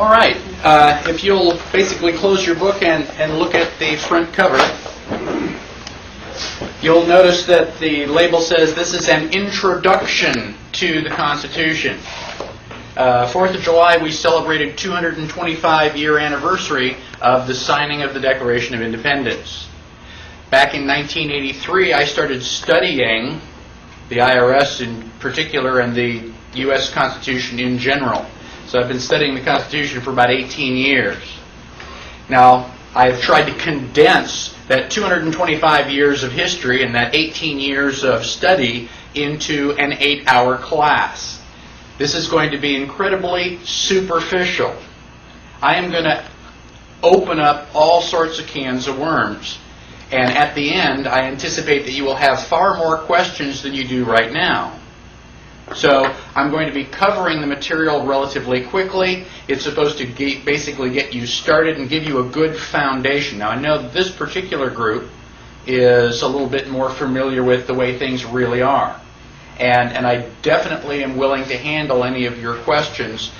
All right, if you'll basically close your book and look at the front cover, you'll notice that the label says this is an introduction to the Constitution. 4th of July, we celebrated 225-year anniversary of the signing of the Declaration of Independence. Back in 1983, I started studying the IRS in particular and the U.S. Constitution in general. So I've been studying the Constitution for about 18 years. Now, I've tried to condense that 225 years of history and that 18 years of study into an 8-hour class. This is going to be incredibly superficial. I am going to open up all sorts of cans of worms. And at the end, I anticipate that you will have far more questions than you do right now. So I'm going to be covering the material relatively quickly. It's supposed to basically get you started and give you a good foundation. Now, I know that this particular group is a little bit more familiar with the way things really are. And I definitely am willing to handle any of your questions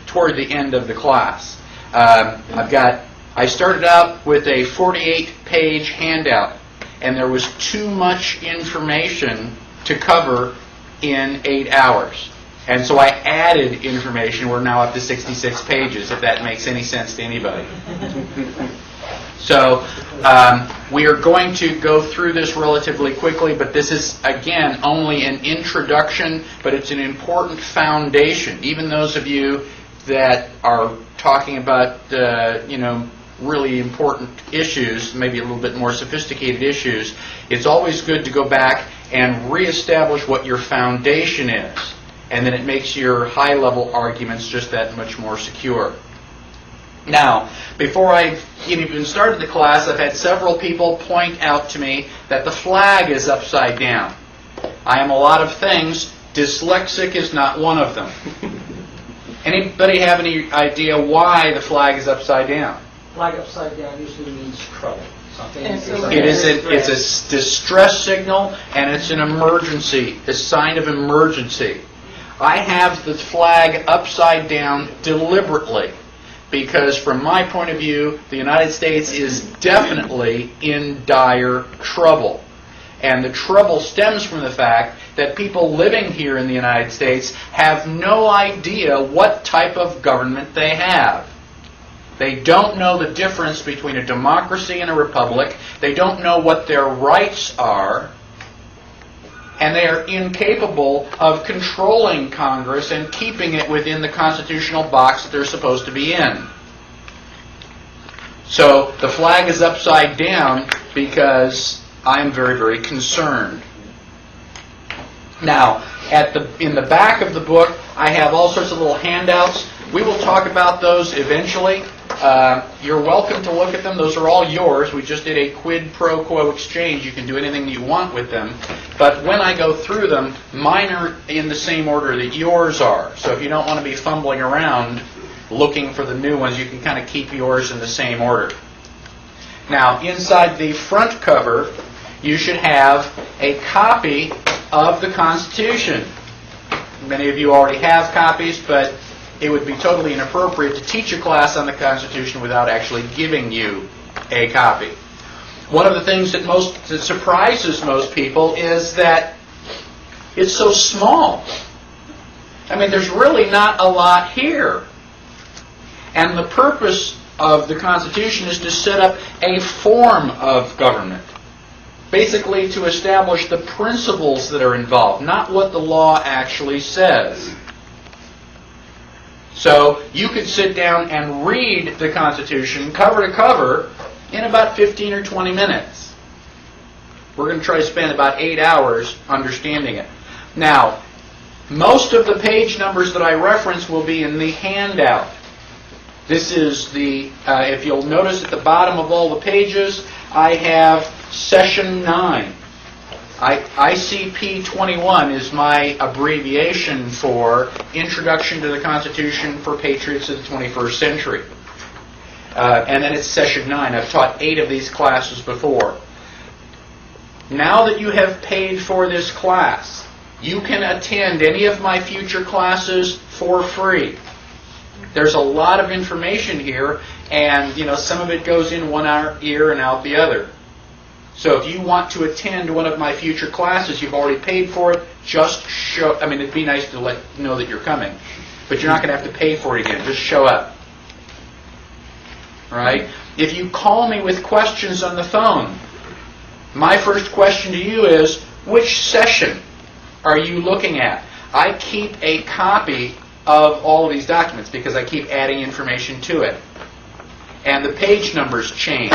toward the end of the class. I started out with a 48-page handout, and there was too much information to cover in 8 hours. And so I added information. We're now up to 66 pages, if that makes any sense to anybody. So we are going to go through this relatively quickly, but this is, again, only an introduction, but it's an important foundation. Even those of you that are talking about, really important issues, maybe a little bit more sophisticated issues, it's always good to go back and reestablish what your foundation is. And then it makes your high-level arguments just that much more secure. Now, before I even started the class, I've had several people point out to me that the flag is upside down. I am a lot of things. Dyslexic is not one of them. Anybody have any idea why the flag is upside down? Flag upside down usually means trouble. It's a distress signal, and it's an emergency, a sign of emergency. I have the flag upside down deliberately because, from my point of view, the United States is definitely in dire trouble. And the trouble stems from the fact that people living here in the United States have no idea what type of government they have. They don't know the difference between a democracy and a republic. They don't know what their rights are. And they are incapable of controlling Congress and keeping it within the constitutional box that they're supposed to be in. So the flag is upside down because I am very, very concerned. Now, in the back of the book, I have all sorts of little handouts. We will talk about those eventually. You're welcome to look at them. Those are all yours. We just did a quid pro quo exchange. You can do anything you want with them. But when I go through them, mine are in the same order that yours are. So if you don't want to be fumbling around looking for the new ones, you can kind of keep yours in the same order. Now, inside the front cover, you should have a copy of the Constitution. Many of you already have copies, but it would be totally inappropriate to teach a class on the Constitution without actually giving you a copy. One of the things that surprises most people is that it's so small. I mean, there's really not a lot here. And the purpose of the Constitution is to set up a form of government. Basically to establish the principles that are involved, not what the law actually says. So you could sit down and read the Constitution cover to cover in about 15 or 20 minutes. We're going to try to spend about 8 hours understanding it. Now, most of the page numbers that I reference will be in the handout. This is if you'll notice at the bottom of all the pages, I have Session 9. ICP 21 is my abbreviation for Introduction to the Constitution for Patriots of the 21st Century. And then it's Session 9. I've taught 8 of these classes before. Now that you have paid for this class, you can attend any of my future classes for free. There's a lot of information here, and some of it goes in one ear and out the other. So if you want to attend one of my future classes, you've already paid for it, just show. I mean, it'd be nice to let you know that you're coming, but you're not going to have to pay for it again. Just show up. All right? If you call me with questions on the phone, my first question to you is, which session are you looking at? I keep a copy of all of these documents because I keep adding information to it. And the page numbers change.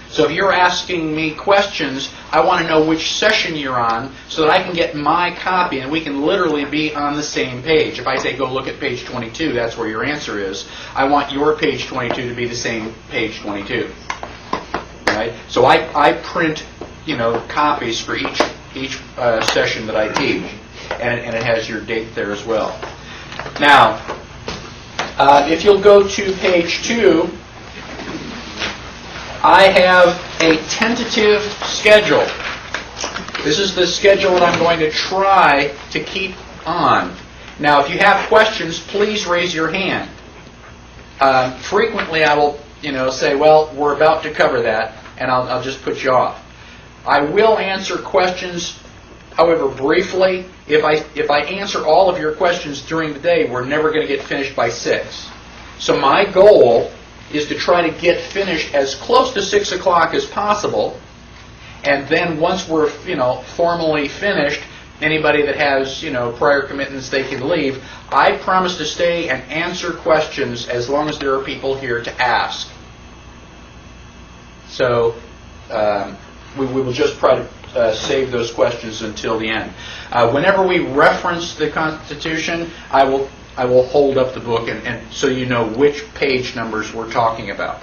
So if you're asking me questions, I want to know which session you're on so that I can get my copy and we can literally be on the same page. If I say go look at page 22, that's where your answer is. I want your page 22 to be the same page 22. Right? So I print copies for each session that I teach, and it has your date there as well. Now, if you'll go to page 2, I have a tentative schedule. This is the schedule that I'm going to try to keep on. Now, if you have questions, please raise your hand. Frequently, I will, say, well, we're about to cover that, and I'll just put you off. I will answer questions, however, briefly. If I answer all of your questions during the day, we're never going to get finished by 6. So my goal is to try to get finished as close to 6 o'clock as possible, and then once we're formally finished, anybody that has prior commitments, they can leave. I promise to stay and answer questions as long as there are people here to ask. So we will just try to save those questions until the end. Whenever we reference the Constitution, I will hold up the book and so you know which page numbers we're talking about.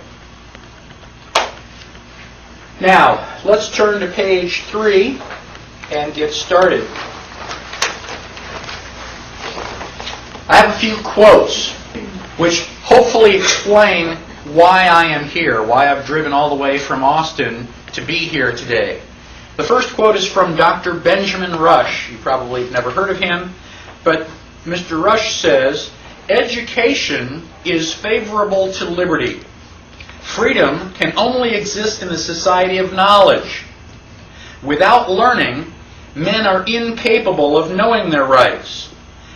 Now, let's turn to page 3 and get started. I have a few quotes which hopefully explain why I am here, why I've driven all the way from Austin to be here today. The first quote is from Dr. Benjamin Rush. You probably have never heard of him, but Mr. Rush says, "Education is favorable to liberty. Freedom can only exist in the society of knowledge. Without learning, men are incapable of knowing their rights.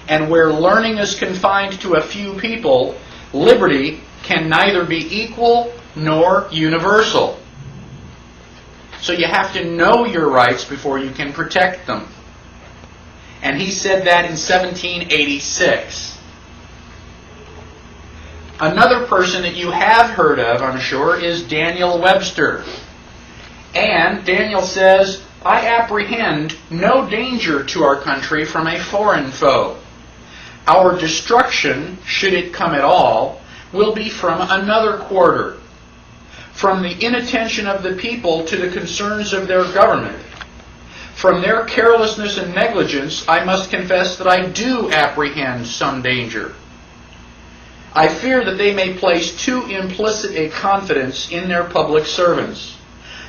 And where learning is confined to a few people, liberty can neither be equal nor universal." So you have to know your rights before you can protect them. And he said that in 1786. Another person that you have heard of, I'm sure, is Daniel Webster. And Daniel says, "I apprehend no danger to our country from a foreign foe. Our destruction, should it come at all, will be from another quarter. From the inattention of the people to the concerns of their government. From their carelessness and negligence, I must confess that I do apprehend some danger. I fear that they may place too implicit a confidence in their public servants,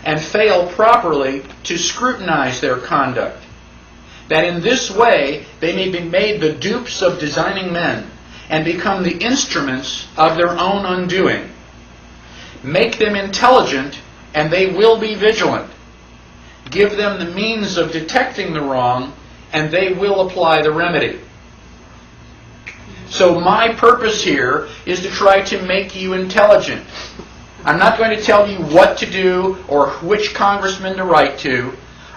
and fail properly to scrutinize their conduct. That in this way they may be made the dupes of designing men, and become the instruments of their own undoing. Make them intelligent, and they will be vigilant. Give them the means of detecting the wrong, and they will apply the remedy." So my purpose here is to try to make you intelligent. I'm not going to tell you what to do or which congressman to write to.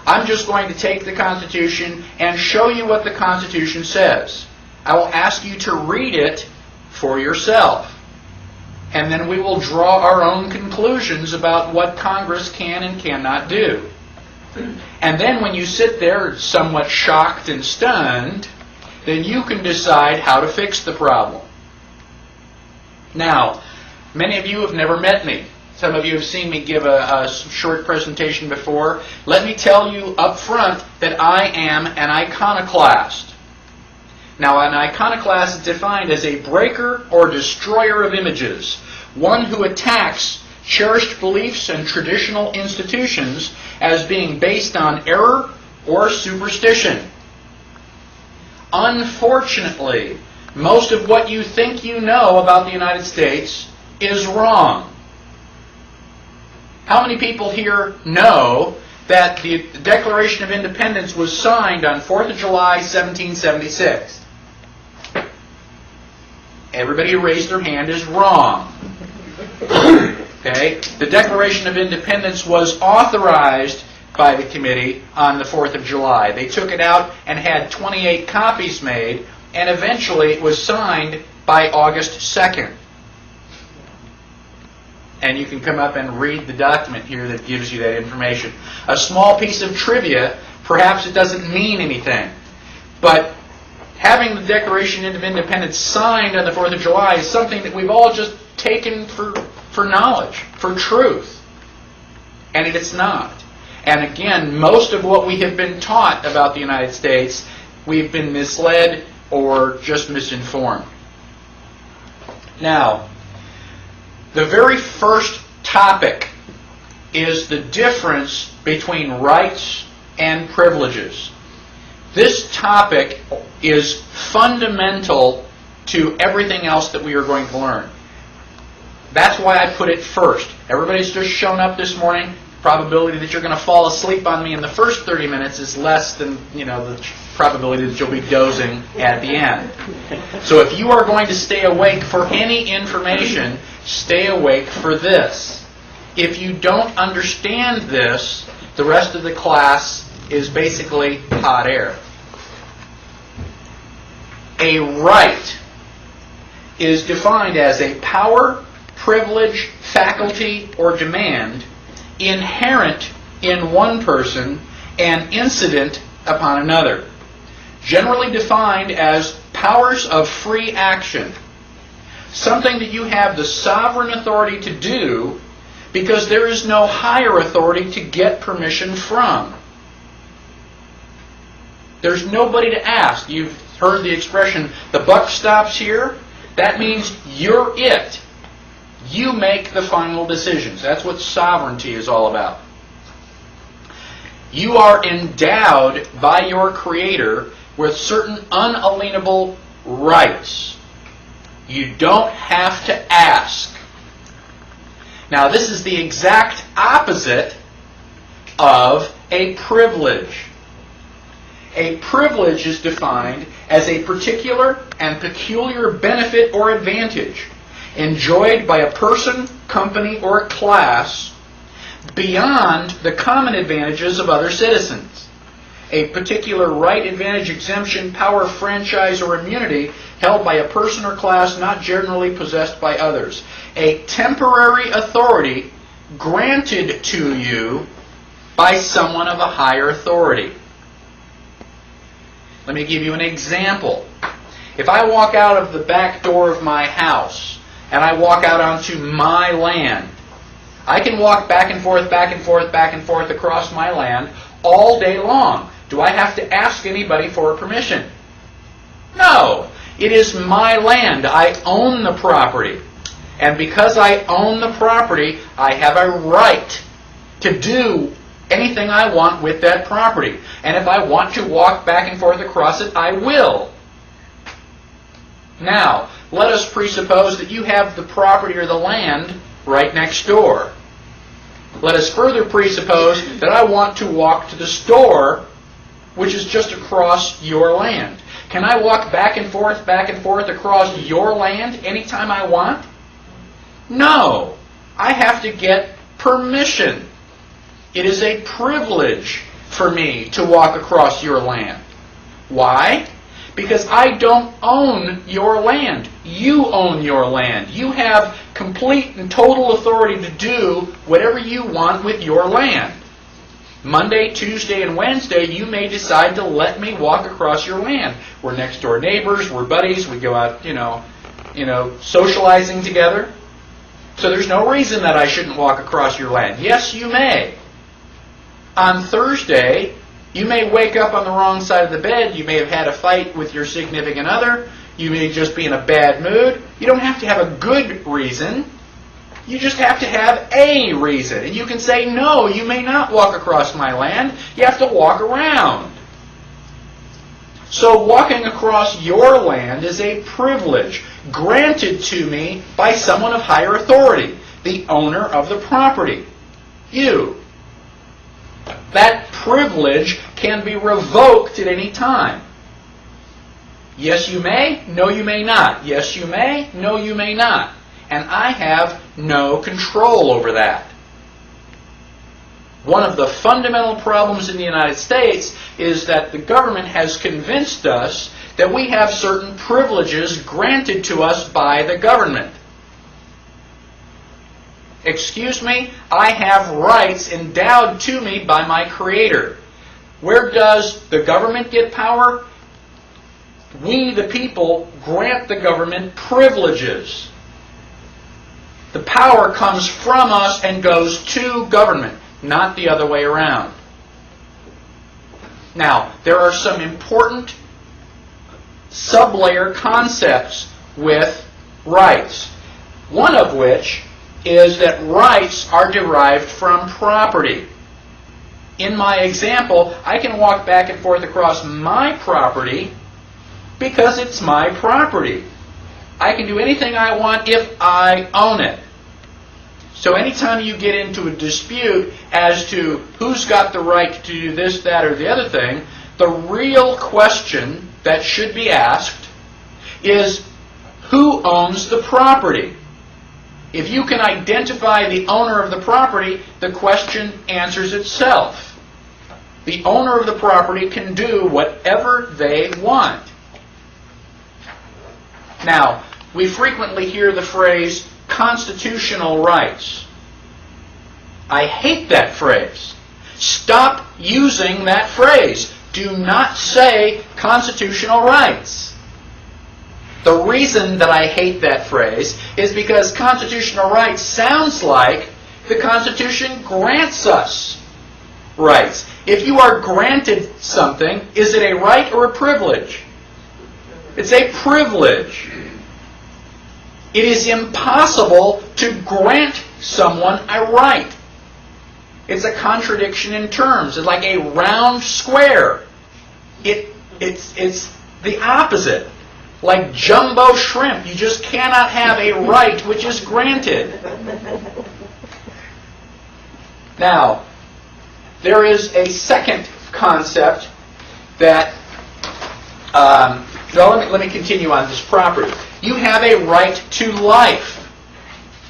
I'm just going to take the Constitution and show you what the Constitution says. I will ask you to read it for yourself. And then we will draw our own conclusions about what Congress can and cannot do. And then when you sit there somewhat shocked and stunned, then you can decide how to fix the problem. Now, many of you have never met me. Some of you have seen me give a short presentation before. Let me tell you up front that I am an iconoclast. Now, an iconoclast is defined as a breaker or destroyer of images, one who attacks cherished beliefs and traditional institutions as being based on error or superstition. Unfortunately, most of what you think you know about the United States is wrong. How many people here know that the Declaration of Independence was signed on 4th of July, 1776? Everybody who raised their hand is wrong. Okay? The Declaration of Independence was authorized by the committee on the 4th of July. They took it out and had 28 copies made, and eventually it was signed by August 2nd. And you can come up and read the document here that gives you that information. A small piece of trivia, perhaps it doesn't mean anything, but having the Declaration of Independence signed on the 4th of July is something that we've all just taken for knowledge, for truth. And it's not. And again, most of what we have been taught about the United States, we've been misled or just misinformed. Now, the very first topic is the difference between rights and privileges. This topic is fundamental to everything else that we are going to learn. That's why I put it first. Everybody's just shown up this morning. Probability that you're going to fall asleep on me in the first 30 minutes is less than, the probability that you'll be dozing at the end. So if you are going to stay awake for any information, stay awake for this. If you don't understand this, the rest of the class is basically hot air. A right is defined as a power, privilege, faculty, or demand inherent in one person and incident upon another. Generally defined as powers of free action. Something that you have the sovereign authority to do because there is no higher authority to get permission from. There's nobody to ask. You've heard the expression, the buck stops here. That means you're it. You make the final decisions. That's what sovereignty is all about. You are endowed by your Creator with certain unalienable rights. You don't have to ask. Now, this is the exact opposite of a privilege. A privilege is defined as a particular and peculiar benefit or advantage enjoyed by a person, company, or class beyond the common advantages of other citizens. A particular right, advantage, exemption, power, franchise, or immunity held by a person or class not generally possessed by others. A temporary authority granted to you by someone of a higher authority. Let me give you an example. If I walk out of the back door of my house and I walk out onto my land, I can walk back and forth, back and forth, back and forth across my land all day long. Do I have to ask anybody for permission? No. It is my land. I own the property. And because I own the property, I have a right to do anything I want with that property. And if I want to walk back and forth across it, I will. Now, let us presuppose that you have the property or the land right next door. Let us further presuppose that I want to walk to the store, which is just across your land. Can I walk back and forth across your land anytime I want? No. I have to get permission. It is a privilege for me to walk across your land. Why? Because I don't own your land. You own your land. You have complete and total authority to do whatever you want with your land. Monday, Tuesday, and Wednesday, you may decide to let me walk across your land. We're next door neighbors, we're buddies, we go out, socializing together. So there's no reason that I shouldn't walk across your land. Yes, you may. On Thursday, you may wake up on the wrong side of the bed. You may have had a fight with your significant other. You may just be in a bad mood. You don't have to have a good reason. You just have to have a reason. And you can say, no, you may not walk across my land. You have to walk around. So walking across your land is a privilege granted to me by someone of higher authority, the owner of the property, you. That privilege can be revoked at any time. Yes, you may. No, you may not. Yes, you may. No, you may not. And I have no control over that. One of the fundamental problems in the United States is that the government has convinced us that we have certain privileges granted to us by the government. Excuse me, I have rights endowed to me by my Creator. Where does the government get power? We, the people, grant the government privileges. The power comes from us and goes to government, not the other way around. Now, there are some important sublayer concepts with rights. One of which is that rights are derived from property. In my example, I can walk back and forth across my property because it's my property. I can do anything I want if I own it. So anytime you get into a dispute as to who's got the right to do this, that, or the other thing, the real question that should be asked is, who owns the property? If you can identify the owner of the property, the question answers itself. The owner of the property can do whatever they want. Now, we frequently hear the phrase, constitutional rights. I hate that phrase. Stop using that phrase. Do not say constitutional rights. The reason that I hate that phrase is because constitutional rights sounds like the Constitution grants us rights. If you are granted something, is it a right or a privilege? It's a privilege. It is impossible to grant someone a right. It's a contradiction in terms. It's like a round square. It's the opposite. Like jumbo shrimp. You just cannot have a right which is granted. Now, there is a second concept that, let me continue on this property. You have a right to life.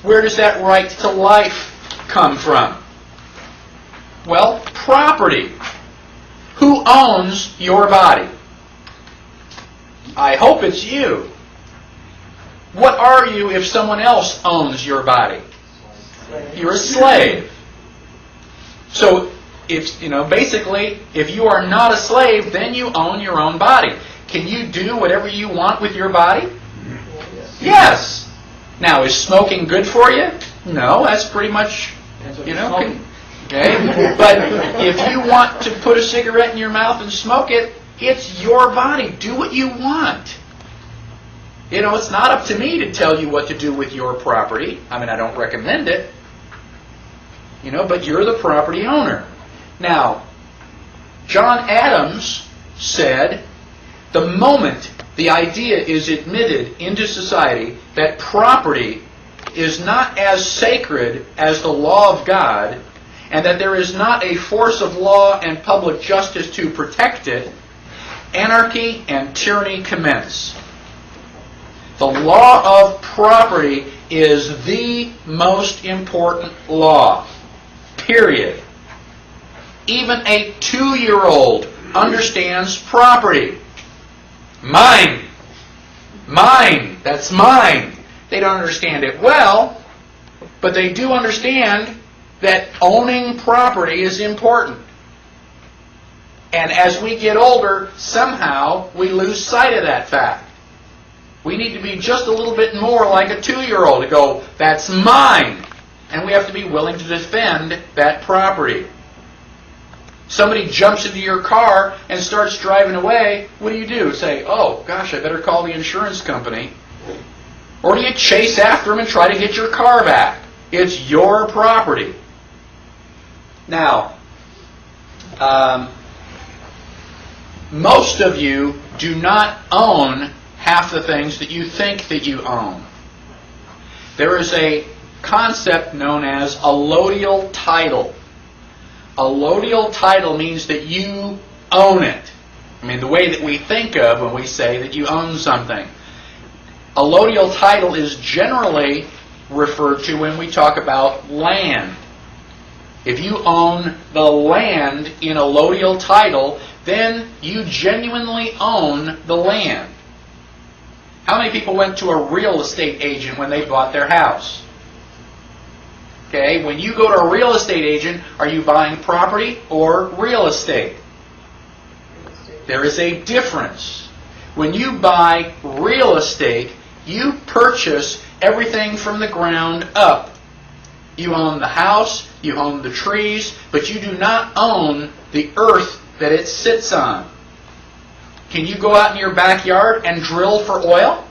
Where does that right to life come from? Well, property. Who owns your body? I hope it's you. What are you if someone else owns your body? You're a slave. So, basically, if you are not a slave, then you own your own body. Can you do whatever you want with your body? Yes. Now, is smoking good for you? No, that's pretty much, okay. But if you want to put a cigarette in your mouth and smoke it, it's your body. Do what you want. It's not up to me to tell you what to do with your property. I don't recommend it. But you're the property owner. Now, John Adams said, the moment the idea is admitted into society that property is not as sacred as the law of God, and that there is not a force of law and public justice to protect it, anarchy and tyranny commence. The law of property is the most important law. Period. Even a 2-year-old understands property. Mine. Mine. That's mine. They don't understand it well, but they do understand that owning property is important. And as we get older, somehow we lose sight of that fact. We need to be just a little bit more like a 2-year-old to go, that's mine. And we have to be willing to defend that property. Somebody jumps into your car and starts driving away, what do? Say, oh, gosh, I better call the insurance company. Or do you chase after them and try to get your car back? It's your property. Now, Most of you do not own half the things that you think that you own. There is a concept known as allodial title. Allodial title means that you own it. I mean, the way that we think of when we say that you own something. Allodial title is generally referred to when we talk about land. If you own the land in allodial title, then you genuinely own the land. How many people went to a real estate agent when they bought their house? Okay, when you go to a real estate agent, are you buying property or real estate? There is a difference. When you buy real estate, you purchase everything from the ground up. You own the house, you own the trees, but you do not own the earth that it sits on. Can you go out in your backyard and drill for oil?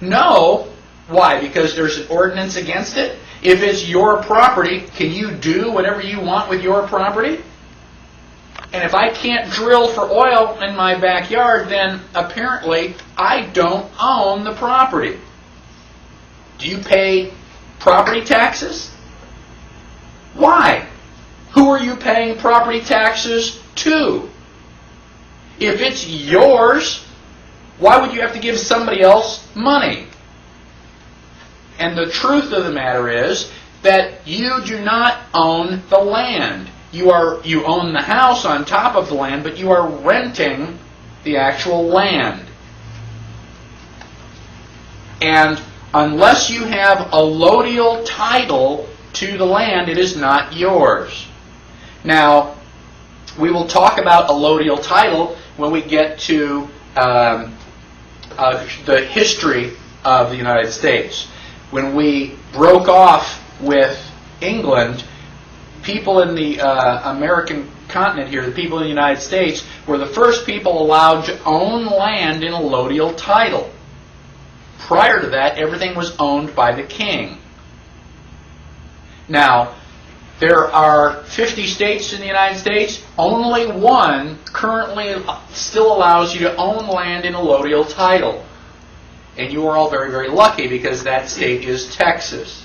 No. Why? Because there's an ordinance against it? If it's your property, can you do whatever you want with your property? And if I can't drill for oil in my backyard, then apparently I don't own the property. Do you pay property taxes? Why? Who are you paying property taxes to? If it's yours, why would you have to give somebody else money? And the truth of the matter is that you do not own the land. You own the house on top of the land, but you are renting the actual land. And unless you have a allodial title to the land, it is not yours. Now, we will talk about allodial title when we get to the history of the United States. When we broke off with England, people in the American continent here, the people in the United States, were the first people allowed to own land in allodial title. Prior to that, everything was owned by the king. Now, there are 50 states in the United States. Only one currently still allows you to own land in allodial title. And you are all very, very lucky because that state is Texas.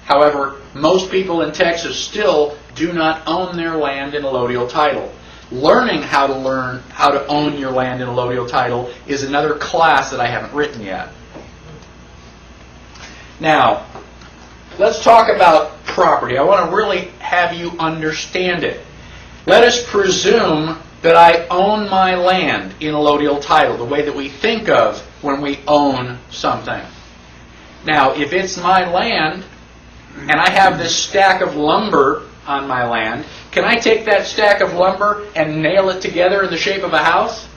However, most people in Texas still do not own their land in allodial title. Learning how to own your land in allodial title is another class that I haven't written yet. Now, let's talk about property. I want to really have you understand it. Let us presume that I own my land in allodial title, the way that we think of when we own something. Now, if it's my land, and I have this stack of lumber on my land, can I take that stack of lumber and nail it together in the shape of a house?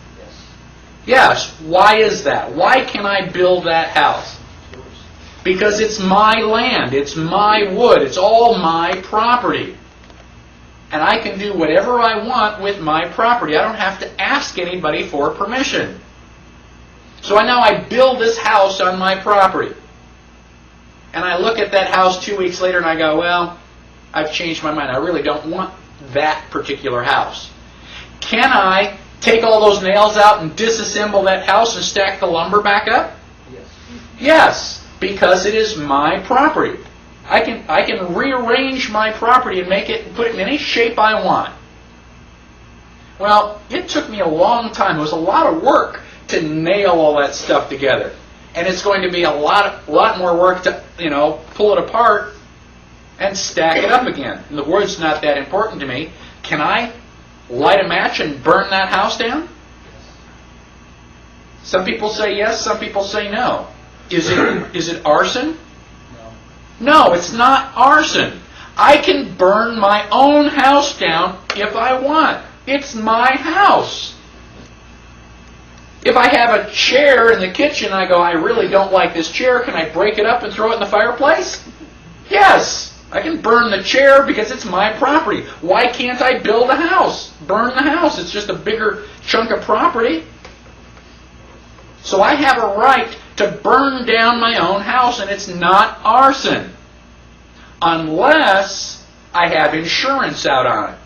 Yes. Why is that? Why can I build that house? Because it's my land, it's my wood, it's all my property. And I can do whatever I want with my property. I don't have to ask anybody for permission. So now I build this house on my property. And I look at that house 2 weeks later and I go, well, I've changed my mind. I really don't want that particular house. Can I take all those nails out and disassemble that house and stack the lumber back up? Yes. Yes, because it is my property. I can rearrange my property and put it in any shape I want. Well, it took me a long time. It was a lot of work to nail all that stuff together. And it's going to be a lot more work to, pull it apart and stack it up again. And the wood's not that important to me. Can I light a match and burn that house down? Some people say yes, some people say no. Is it arson? No, it's not arson. I can burn my own house down if I want. It's my house. If I have a chair in the kitchen, I go, I really don't like this chair. Can I break it up and throw it in the fireplace? Yes, I can burn the chair because it's my property. Why can't I build a house? Burn the house. It's just a bigger chunk of property. So I have a right to burn down my own house, and it's not arson. Unless I have insurance out on it.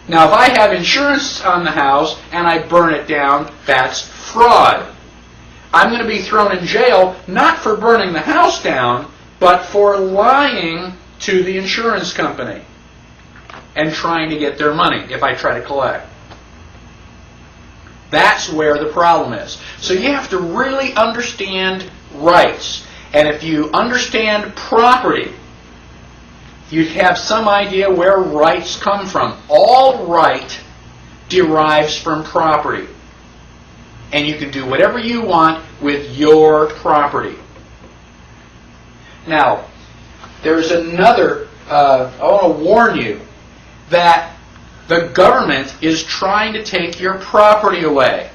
Now, if I have insurance on the house and I burn it down, that's fraud. I'm going to be thrown in jail not for burning the house down, but for lying to the insurance company and trying to get their money if I try to collect. That's where the problem is. So you have to really understand rights. And if you understand property, you have some idea where rights come from. All right derives from property. And you can do whatever you want with your property. Now, there's another, I want to warn you that the government is trying to take your property away.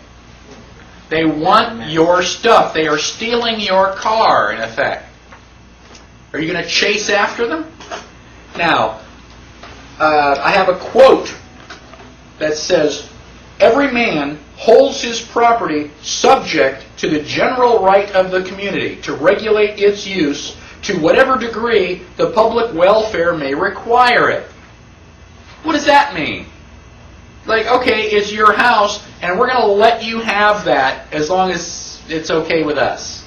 They want your stuff. They are stealing your car, in effect. Are you going to chase after them? Now, I have a quote that says, "Every man holds his property subject to the general right of the community to regulate its use to whatever degree the public welfare may require it." What does that mean? Like, okay, it's your house, and we're going to let you have that as long as it's okay with us.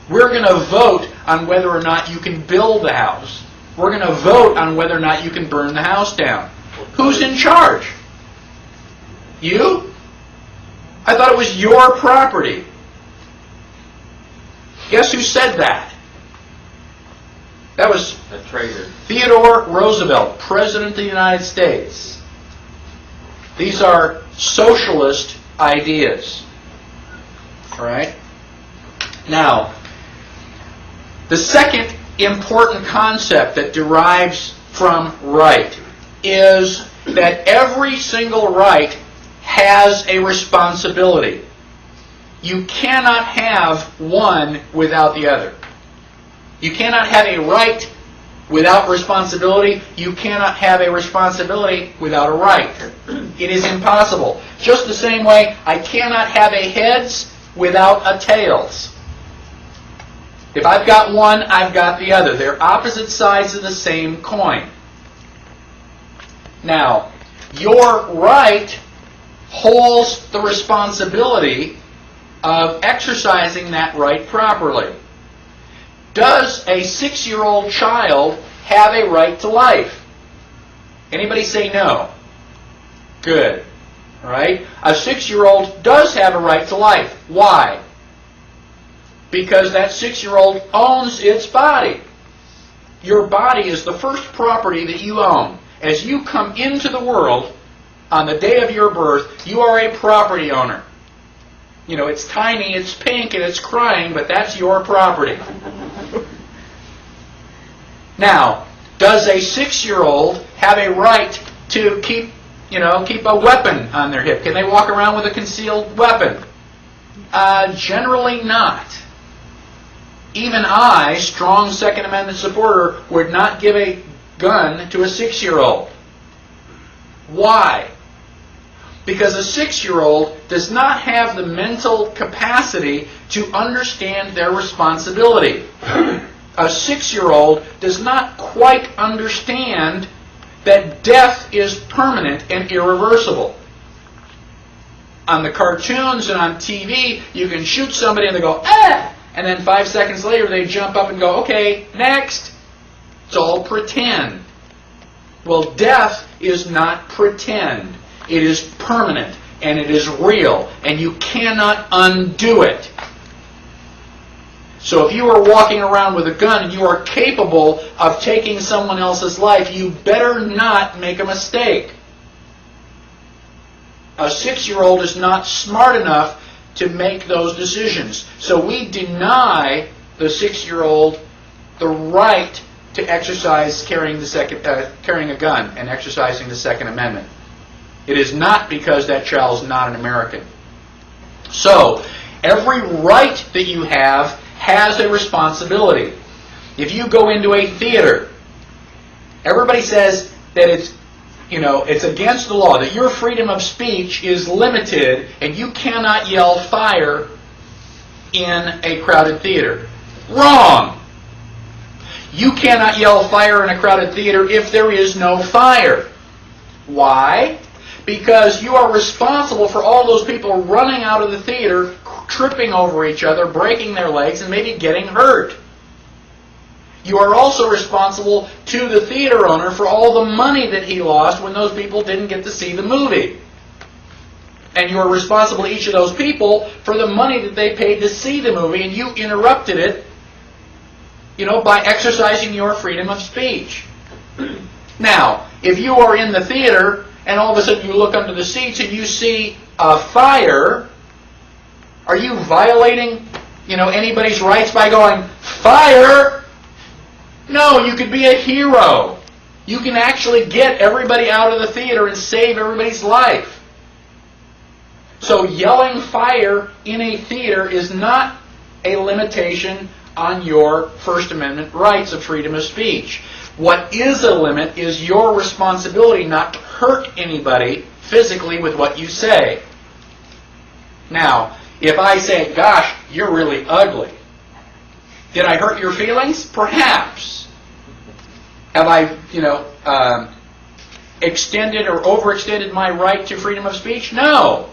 We're going to vote on whether or not you can build the house. We're going to vote on whether or not you can burn the house down. Who's in charge? You? I thought it was your property. Guess who said that? That was A traitor. Theodore Roosevelt, President of the United States. These are socialist ideas. All right? Now, the second important concept that derives from right is that every single right has a responsibility. You cannot have one without the other. You cannot have a right without responsibility. You cannot have a responsibility without a right. It is impossible. Just the same way, I cannot have a heads without a tails. If I've got one, I've got the other. They're opposite sides of the same coin. Now, your right holds the responsibility of exercising that right properly. Does a 6-year-old child have a right to life? Anybody say no? Good. All right? A 6-year-old does have a right to life. Why? Because that 6-year-old owns its body. Your body is the first property that you own. As you come into the world, on the day of your birth, you are a property owner. You know, it's tiny, it's pink, and it's crying, but that's your property. Now, does a 6-year-old have a right to keep a weapon on their hip? Can they walk around with a concealed weapon? Generally not. Even I, strong Second Amendment supporter, would not give a gun to a 6-year-old. Why? Because a 6-year-old does not have the mental capacity to understand their responsibility. A 6-year-old does not quite understand that death is permanent and irreversible. On the cartoons and on TV, you can shoot somebody and they go, "Ah!" And then 5 seconds later they jump up and go, "Okay, next." It's all pretend. Well, death is not pretend. It is permanent and it is real, and you cannot undo it. So if you are walking around with a gun and you are capable of taking someone else's life, you better not make a mistake. A 6-year-old is not smart enough to make those decisions. So we deny the 6-year-old the right to exercise carrying a gun and exercising the Second Amendment. It is not because that child is not an American. So, every right that you have has a responsibility. If you go into a theater, everybody says that it's against the law, that your freedom of speech is limited and you cannot yell fire in a crowded theater. Wrong! You cannot yell fire in a crowded theater if there is no fire. Why? Because you are responsible for all those people running out of the theater, tripping over each other, breaking their legs, and maybe getting hurt. You are also responsible to the theater owner for all the money that he lost when those people didn't get to see the movie. And you are responsible to each of those people for the money that they paid to see the movie, and you interrupted it, by exercising your freedom of speech. Now, if you are in the theater and all of a sudden you look under the seats and you see a fire, are you violating, anybody's rights by going, "Fire"? No, you could be a hero. You can actually get everybody out of the theater and save everybody's life. So yelling "fire" in a theater is not a limitation on your First Amendment rights of freedom of speech. What is a limit is your responsibility not to hurt anybody physically with what you say. Now, if I say, "Gosh, you're really ugly," did I hurt your feelings? Perhaps. Have I, extended or overextended my right to freedom of speech? No.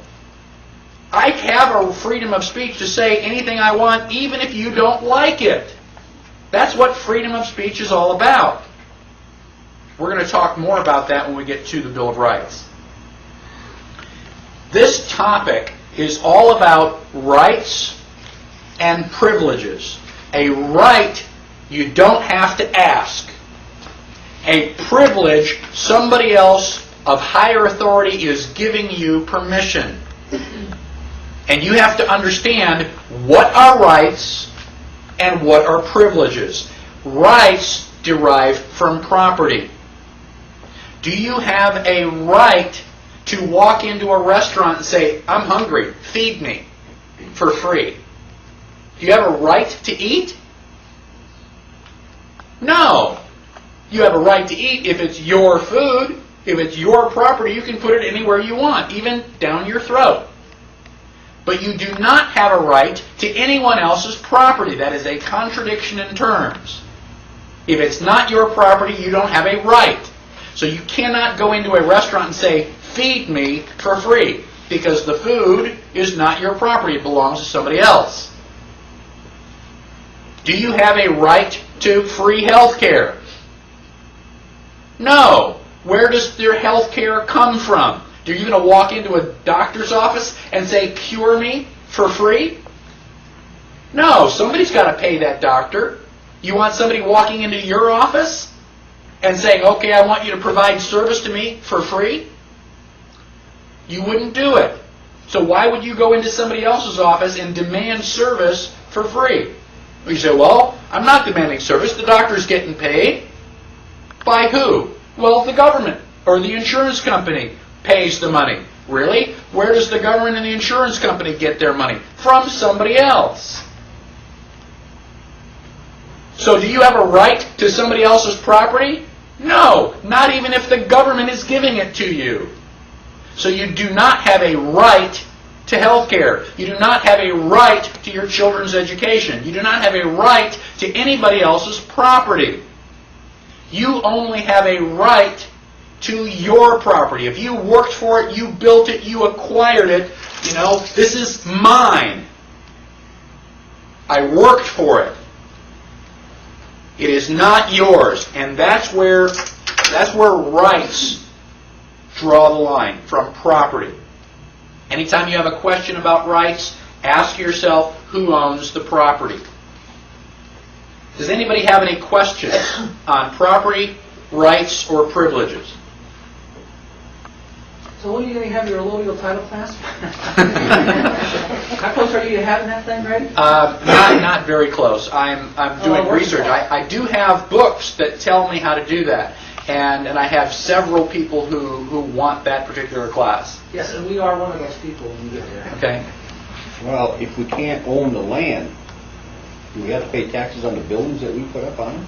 I have a freedom of speech to say anything I want, even if you don't like it. That's what freedom of speech is all about. We're going to talk more about that when we get to the Bill of Rights. This topic is all about rights and privileges. A right you don't have to ask. A privilege somebody else of higher authority is giving you permission. And you have to understand what are rights and what are privileges. Rights derive from property. Do you have a right to walk into a restaurant and say, "I'm hungry, feed me," for free? Do you have a right to eat? No. You have a right to eat if it's your food. If it's your property, you can put it anywhere you want, even down your throat. But you do not have a right to anyone else's property. That is a contradiction in terms. If it's not your property, you don't have a right. So you cannot go into a restaurant and say, "Feed me for free," because the food is not your property. It belongs to somebody else. Do you have a right to free health care? No. Where does their health care come from? Are you going to walk into a doctor's office and say, "Cure me for free"? No, somebody's got to pay that doctor. You want somebody walking into your office and saying, "Okay, I want you to provide service to me for free"? You wouldn't do it. So why would you go into somebody else's office and demand service for free? You say, "Well, I'm not demanding service. The doctor's getting paid." By who? Well, the government or the insurance company pays the money. Really? Where does the government and the insurance company get their money? From somebody else. So do you have a right to somebody else's property? No, not even if the government is giving it to you. So you do not have a right to health care. You do not have a right to your children's education. You do not have a right to anybody else's property. You only have a right to your property. If you worked for it, you built it, you acquired it, this is mine. I worked for it. It is not yours. And that's where rights draw the line from property. Anytime you have a question about rights, ask yourself who owns the property. Does anybody have any questions on property, rights, or privileges? So when are you going to have your allodial title class? How close are you to having that thing ready? Not very close. I'm doing research. I do have books that tell me how to do that. And I have several people who want that particular class. Yes, and we are one of those people when we get there. Okay. Well, if we can't own the land, do we have to pay taxes on the buildings that we put up on it?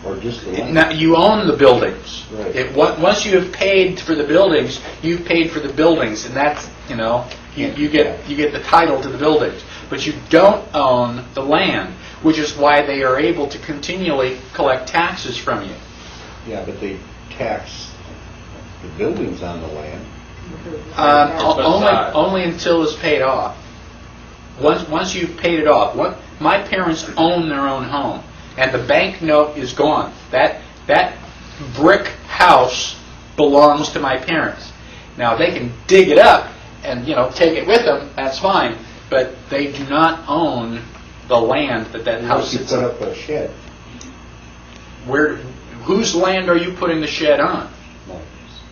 Or just the land? Now, you own the buildings. Right. Once you have paid for the buildings, you've paid for the buildings, and that's, you get the title to the buildings. But you don't own the land, which is why they are able to continually collect taxes from you. Yeah, but they tax the buildings on the land. Only until it's paid off. Once you've paid it off. My parents own their own home, and the bank note is gone. That brick house belongs to my parents. Now they can dig it up and take it with them. That's fine, but they do not own the land that house Unless you sits put on. up a shed. Whose land are you putting the shed on? No.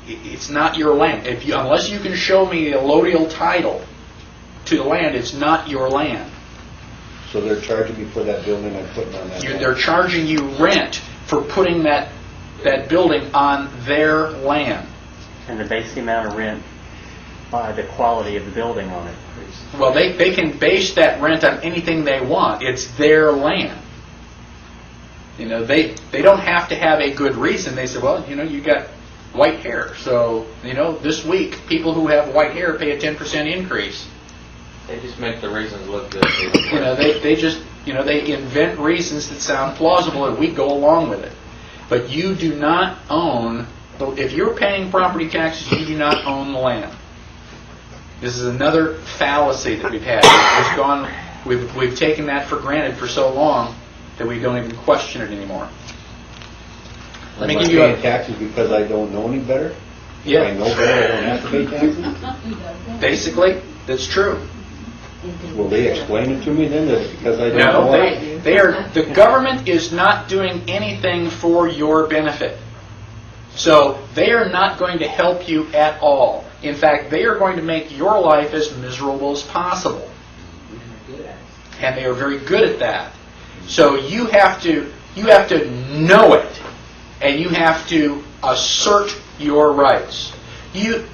It's not your land. Unless you can show me a allodial title to the land, it's not your land. So they're charging me for that building I'm putting on that land? They're charging you rent for putting that building on their land. And they base the amount of rent by the quality of the building on it. Well, they can base that rent on anything they want. It's their land. They don't have to have a good reason. They say, well, you got white hair, so this week people who have white hair pay a 10% increase. They just make the reasons look good. They invent reasons that sound plausible, and we go along with it. But you do not own. If you're paying property taxes, you do not own the land. This is another fallacy that we've had. We've taken that for granted for so long that we don't even question it anymore. Let me give you paying taxes because I don't know any better? Yeah. If I know better, I don't have to pay taxes? Basically, that's true. Will they explain it to me then, that it's because I don't No, know it? the government is not doing anything for your benefit. So they are not going to help you at all. In fact, they are going to make your life as miserable as possible. And they are very good at that. So you have to know it, and you have to assert your rights. The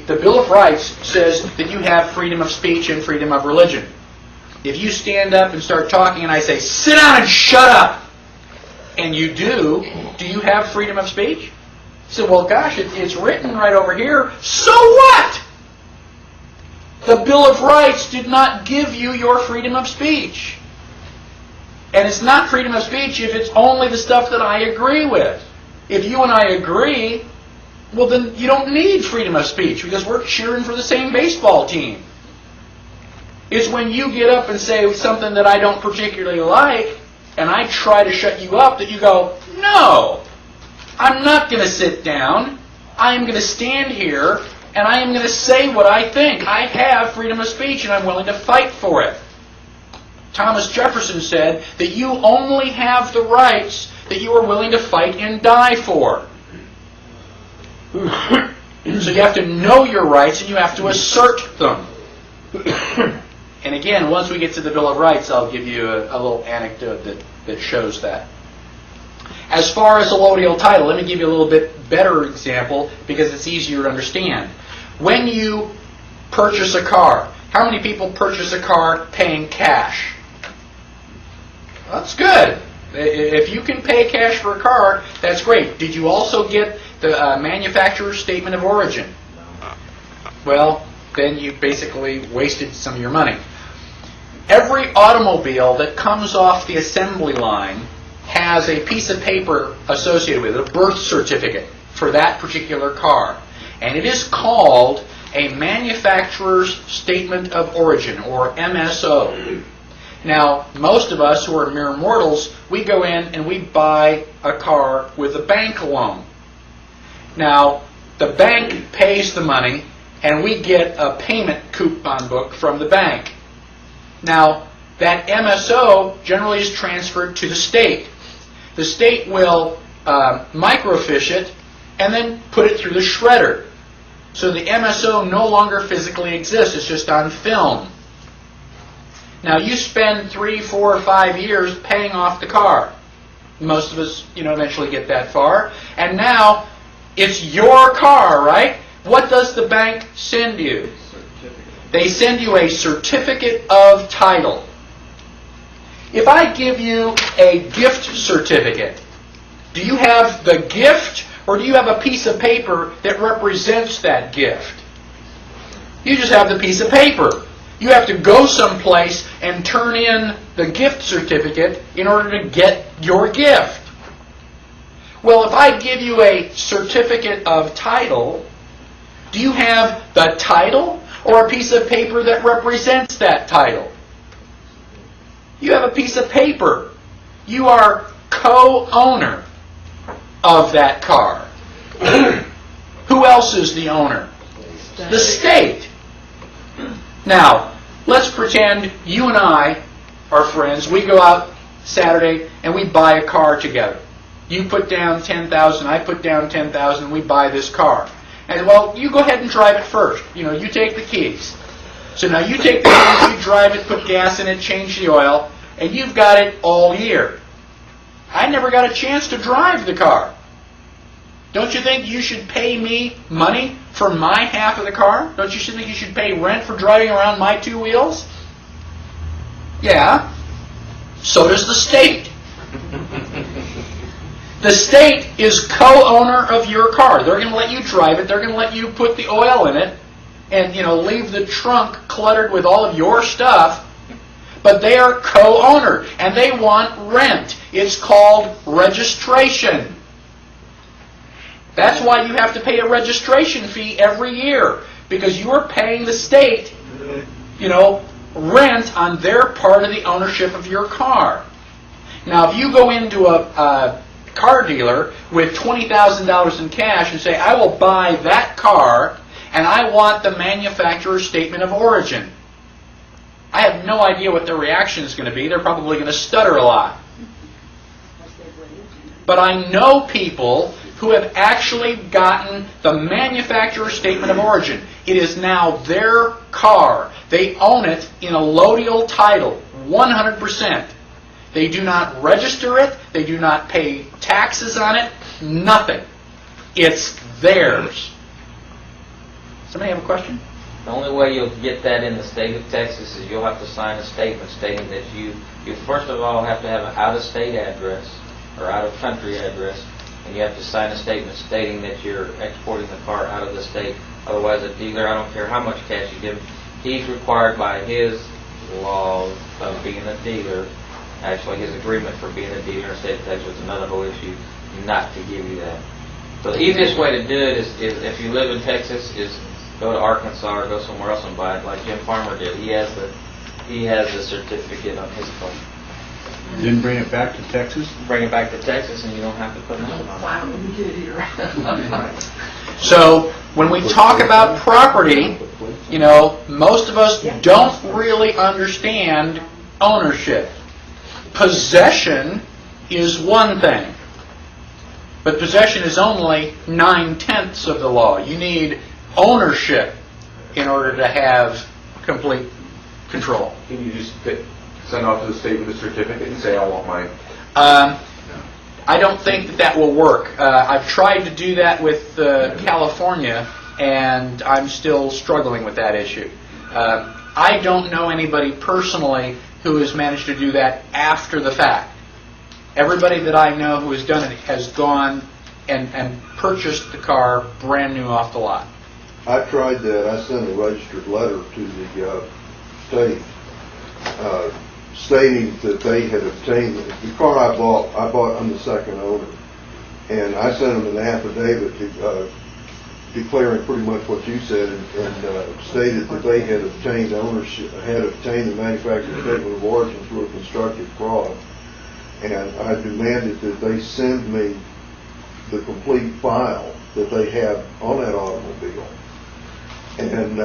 Bill of Rights says that you have freedom of speech and freedom of religion. If you stand up and start talking and I say, sit down and shut up, and you do you have freedom of speech? So, well, gosh, it's written right over here. So what? The Bill of Rights did not give you your freedom of speech. And it's not freedom of speech if it's only the stuff that I agree with. If you and I agree, well, then you don't need freedom of speech because we're cheering for the same baseball team. It's when you get up and say something that I don't particularly like, and I try to shut you up, that you go, no, I'm not going to sit down. I am going to stand here, and I am going to say what I think. I have freedom of speech, and I'm willing to fight for it. Thomas Jefferson said that you only have the rights that you are willing to fight and die for. So you have to know your rights, and you have to assert them. And again, once we get to the Bill of Rights, I'll give you a little anecdote that shows that. As far as allodial title, let me give you a little bit better example because it's easier to understand. When you purchase a car, how many people purchase a car paying cash? That's good. If you can pay cash for a car, that's great. Did you also get the manufacturer's statement of origin? Well, then you basically wasted some of your money. Every automobile that comes off the assembly line has a piece of paper associated with it, a birth certificate for that particular car. And it is called a manufacturer's statement of origin, or MSO. Now, most of us who are mere mortals, we go in and we buy a car with a bank loan. Now, the bank pays the money, and we get a payment coupon book from the bank. Now, that MSO generally is transferred to the state. The state will microfiche it and then put it through the shredder. So the MSO no longer physically exists, it's just on film. Now, you spend 3, 4, or 5 years paying off the car. Most of us, eventually get that far. And now, it's your car, right? What does the bank send you? They send you a certificate of title. If I give you a gift certificate, do you have the gift or do you have a piece of paper that represents that gift? You just have the piece of paper. You have to go someplace and turn in the gift certificate in order to get your gift. Well, if I give you a certificate of title, do you have the title or a piece of paper that represents that title? You have a piece of paper. You are co-owner of that car. Who else is the owner? The state. Now, let's pretend you and I are friends. We go out Saturday and we buy a car together. You put down $10,000, I put down $10,000, we buy this car. And well, you go ahead and drive it first. You take the keys. So now you take the keys, you drive it, put gas in it, change the oil, and you've got it all year. I never got a chance to drive the car. Don't you think you should pay me money for my half of the car? Don't you think you should pay rent for driving around my two wheels? Yeah. So does the state. The state is co-owner of your car. They're going to let you drive it. They're going to let you put the oil in it and leave the trunk cluttered with all of your stuff. But they are co-owner and they want rent. It's called registration. That's why you have to pay a registration fee every year, because you are paying the state, rent on their part of the ownership of your car. Now, if you go into a car dealer with $20,000 in cash and say, I will buy that car and I want the manufacturer's statement of origin, I have no idea what their reaction is going to be. They're probably going to stutter a lot. But I know people who have actually gotten the manufacturer's statement of origin. It is now their car. They own it in a allodial title, 100%. They do not register it. They do not pay taxes on it. Nothing. It's theirs. Somebody have a question? The only way you'll get that in the state of Texas is you'll have to sign a statement stating that you first of all have to have an out-of-state address or out-of-country address, and you have to sign a statement stating that you're exporting the car out of the state. Otherwise, a dealer, I don't care how much cash you give him, he's required by his law of being a dealer, actually his agreement for being a dealer in the state of Texas is another whole issue, not to give you that. So the easiest way to do it is if you live in Texas, is go to Arkansas or go somewhere else and buy it, like Jim Farmer did. He has the certificate on his car. Then bring it back to Texas? Bring it back to Texas and you don't have to put nothing on it. Wow, let me get it here. So when we talk about property, most of us don't really understand ownership. Possession is one thing, but possession is only 9/10 of the law. You need ownership in order to have complete control. Can you just send off to the state with a certificate and say, I want mine? I don't think that will work. I've tried to do that with California, and I'm still struggling with that issue. I don't know anybody personally who has managed to do that after the fact. Everybody that I know who has done it has gone and purchased the car brand new off the lot. I tried that. I sent a registered letter to the state stating that they had obtained the car I bought. I'm the second owner, and I sent them an affidavit declaring pretty much what you said, and stated that they had obtained ownership, had obtained the manufacturer's statement of origin through a constructive fraud, and I demanded that they send me the complete file that they had on that automobile, and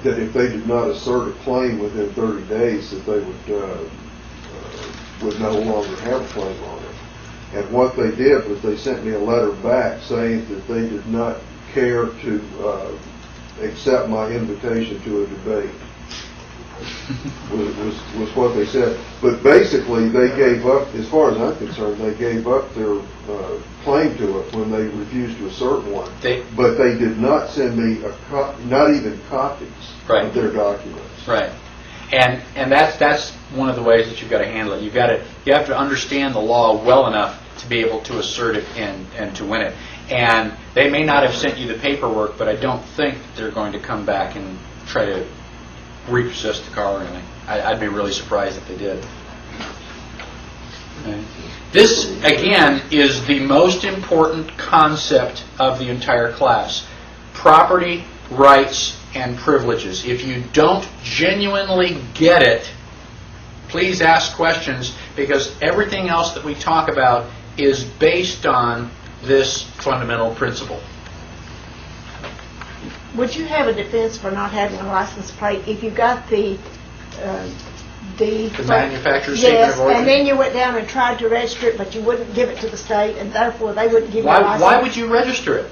that if they did not assert a claim within 30 days, that they would no longer have a claim on it. And what they did was they sent me a letter back saying that they did not care to accept my invitation to a debate. was what they said. But basically, they gave up, as far as I'm concerned, they gave up their claim to it when they refused to assert one. But they did not send me not even copies of their documents. Right. And that's one of the ways that you've got to handle it. You have to understand the law well enough to be able to assert it and to win it. And they may not have sent you the paperwork, but I don't think that they're going to come back and try to repossess the car or anything. I'd be really surprised if they did. This, again, is the most important concept of the entire class. Property, rights, and privileges. If you don't genuinely get it, please ask questions, because everything else that we talk about is based on this fundamental principle. Would you have a defense for not having a license plate if you got the manufacturer's statement of origin? Yes, and then you went down and tried to register it, but you wouldn't give it to the state, and therefore they wouldn't give you a license? Why would you register it?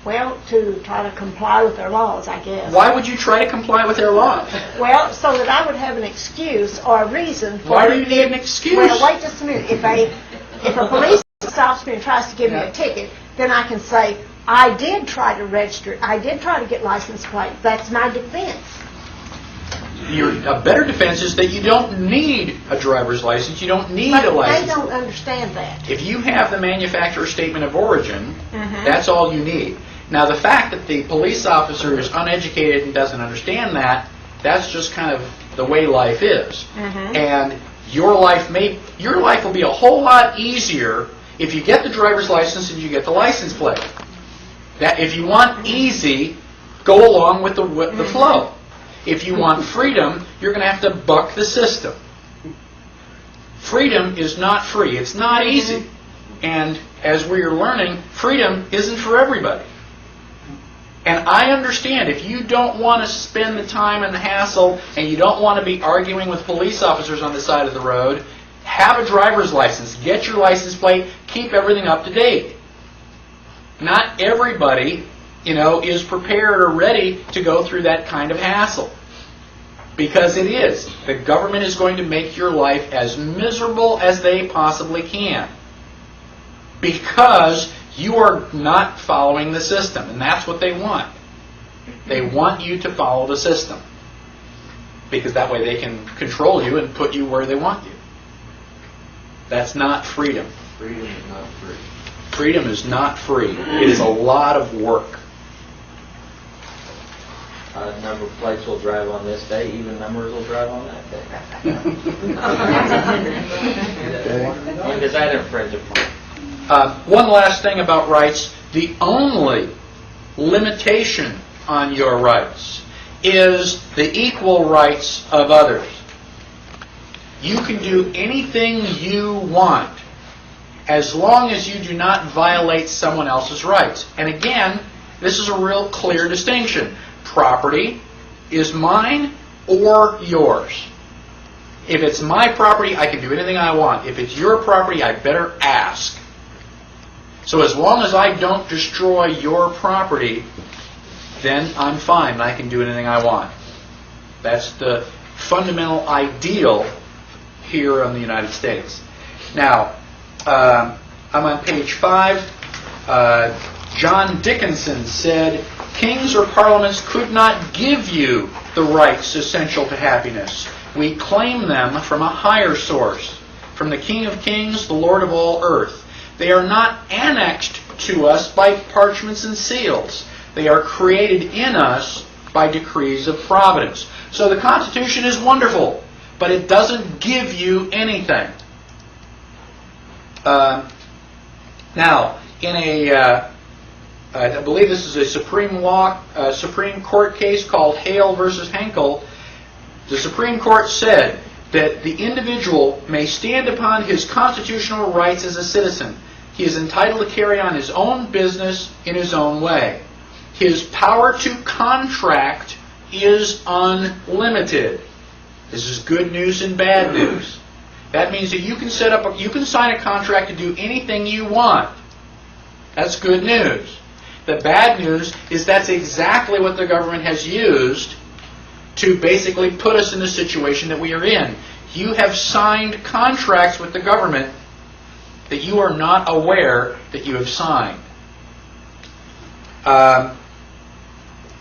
Well, to try to comply with their laws, I guess. Why would you try to comply with their laws? Well, so that I would have an excuse or a reason for... Why do you need an excuse? Well, wait just a minute. If a police stops me and tries to give me a ticket, then I can say, I did try to register it. I did try to get license plate. That's my defense. A better defense is that you don't need a driver's license. You don't need But a license. they don't understand that. If you have the manufacturer's statement of origin, that's all you need. Now, the fact that the police officer is uneducated and doesn't understand that, that's just kind of the way life is. And your life will be a whole lot easier if you get the driver's license and you get the license plate. That if you want easy, go along with the flow. If you want freedom, you're going to have to buck the system. Freedom is not free. It's not easy. And as we're learning, freedom isn't for everybody. And I understand if you don't want to spend the time and the hassle and you don't want to be arguing with police officers on the side of the road, have a driver's license, get your license plate, keep everything up to date. Not everybody, is prepared or ready to go through that kind of hassle. Because it is. The government is going to make your life as miserable as they possibly can. Because you are not following the system, and that's what they want. They want you to follow the system. Because that way they can control you and put you where they want you. That's not freedom. Freedom is not free. Freedom is not free. It is a lot of work. Number plates will drive on this day, even numbers will drive on that day. When does that infringe upon? One last thing about rights. The only limitation on your rights is the equal rights of others. You can do anything you want as long as you do not violate someone else's rights. And again, this is a real clear distinction. Property is mine or yours. If it's my property, I can do anything I want. If it's your property, I better ask. So as long as I don't destroy your property, then I'm fine. I can do anything I want. That's the fundamental ideal here in the United States. Now, I'm on page 5. John Dickinson said, "Kings or parliaments could not give you the rights essential to happiness. We claim them from a higher source, from the King of Kings, the Lord of all earth. They are not annexed to us by parchments and seals. They are created in us by decrees of providence." So the Constitution is wonderful, but it doesn't give you anything. Now, in I believe this is a Supreme Court case called Hale versus Henkel, the Supreme Court said that the individual may stand upon his constitutional rights as a citizen. He is entitled to carry on his own business in his own way. His power to contract is unlimited. This is good news and bad news. That means that you can sign a contract to do anything you want. That's good news. The bad news is that's exactly what the government has used to basically put us in the situation that we are in. You have signed contracts with the government that you are not aware that you have signed. Now,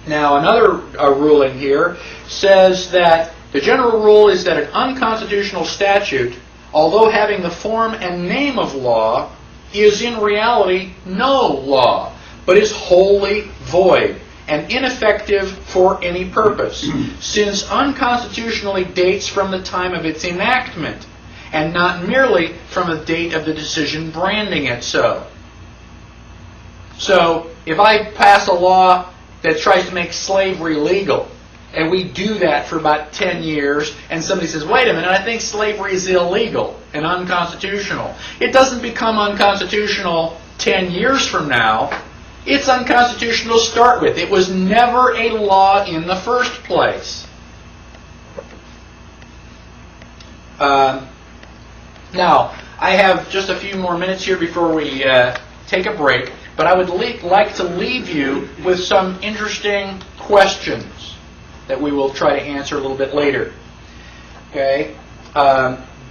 another ruling here says that the general rule is that an unconstitutional statute, although having the form and name of law, is in reality no law, but is wholly void and ineffective for any purpose, since unconstitutionally dates from the time of its enactment, and not merely from the date of the decision branding it so. So, if I pass a law that tries to make slavery legal, and we do that for about 10 years, and somebody says, wait a minute, I think slavery is illegal and unconstitutional. It doesn't become unconstitutional 10 years from now. It's unconstitutional to start with. It was never a law in the first place. Now, I have just a few more minutes here before we take a break, but I would like to leave you with some interesting questions that we will try to answer a little bit later. Okay?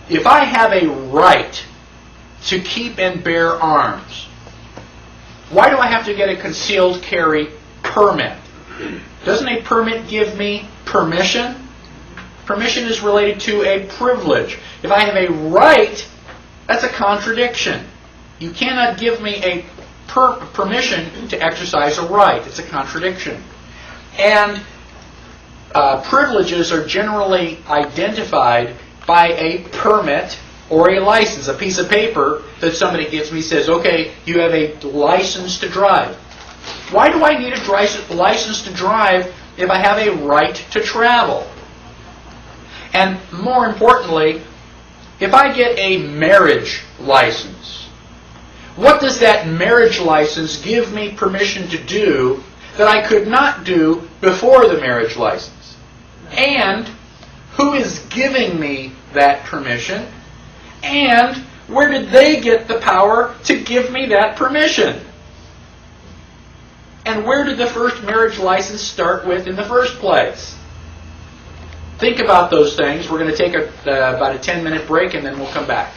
If I have a right to keep and bear arms, why do I have to get a concealed carry permit? Doesn't a permit give me permission? Permission is related to a privilege. If I have a right, that's a contradiction. You cannot give me a permission to exercise a right. It's a contradiction. And privileges are generally identified by a permit or a license, a piece of paper that somebody gives me says, okay, you have a license to drive. Why do I need a license to drive if I have a right to travel? And more importantly, if I get a marriage license, what does that marriage license give me permission to do that I could not do before the marriage license? And who is giving me that permission? And where did they get the power to give me that permission? And where did the first marriage license start with in the first place? Think about those things. We're going to take about a 10-minute break and then we'll come back.